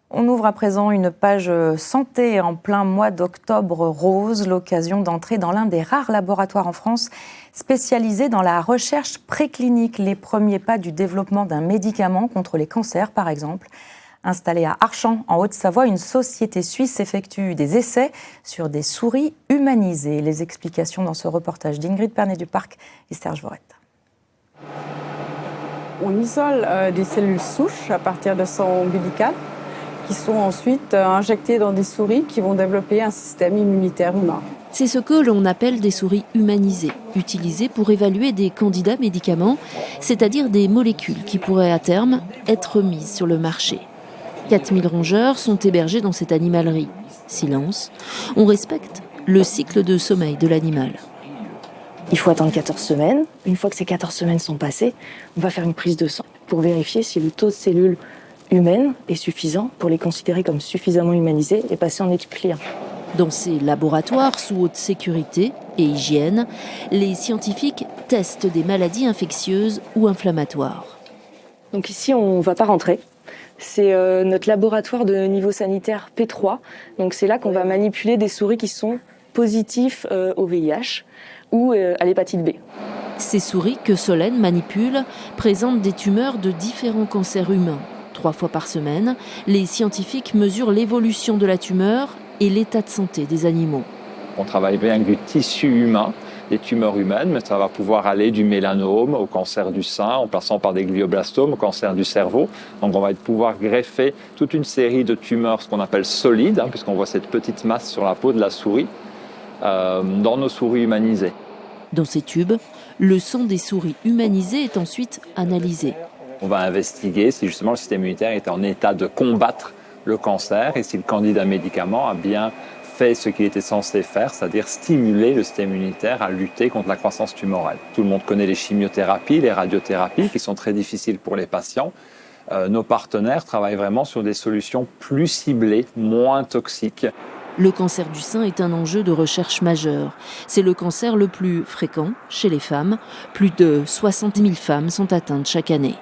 On ouvre à présent une page santé en plein mois d'octobre rose, l'occasion d'entrer dans l'un des rares laboratoires en France spécialisés dans la recherche préclinique, les premiers pas du développement d'un médicament contre les cancers par exemple. Installée à Archamps, en Haute-Savoie, une société suisse effectue des essais sur des souris humanisées. Les explications dans ce reportage d'Ingrid Pernet-Duparc et Serge Vorette. On isole des cellules souches à partir de sang ombilical qui sont ensuite injectées dans des souris qui vont développer un système immunitaire humain. C'est ce que l'on appelle des souris humanisées, utilisées pour évaluer des candidats médicaments, c'est-à-dire des molécules qui pourraient à terme être mises sur le marché. 4000 rongeurs sont hébergés dans cette animalerie. Silence, on respecte le cycle de sommeil de l'animal. Il faut attendre 14 semaines. Une fois que ces 14 semaines sont passées, on va faire une prise de sang pour vérifier si le taux de cellules humaines est suffisant pour les considérer comme suffisamment humanisées et passer en étude client. Dans ces laboratoires sous haute sécurité et hygiène, les scientifiques testent des maladies infectieuses ou inflammatoires. Donc ici, on ne va pas rentrer. C'est notre laboratoire de niveau sanitaire P3. Donc c'est là qu'on va manipuler des souris qui sont positifs au VIH ou à l'hépatite B. Ces souris que Solène manipule présentent des tumeurs de différents cancers humains. 3 fois par semaine, les scientifiques mesurent l'évolution de la tumeur et l'état de santé des animaux. On travaille bien avec du tissu humain, des tumeurs humaines, mais ça va pouvoir aller du mélanome au cancer du sein, en passant par des glioblastomes, au cancer du cerveau. Donc on va pouvoir greffer toute une série de tumeurs, ce qu'on appelle solides, puisqu'on voit cette petite masse sur la peau de la souris, dans nos souris humanisées. Dans ces tubes, le sang des souris humanisées est ensuite analysé. On va investiguer si justement le système immunitaire est en état de combattre le cancer et si le candidat médicament a bien fait ce qu'il était censé faire, c'est-à-dire stimuler le système immunitaire à lutter contre la croissance tumorale. Tout le monde connaît les chimiothérapies, les radiothérapies qui sont très difficiles pour les patients. Nos partenaires travaillent vraiment sur des solutions plus ciblées, moins toxiques. Le cancer du sein est un enjeu de recherche majeur. C'est le cancer le plus fréquent chez les femmes. Plus de 60 000 femmes sont atteintes chaque année.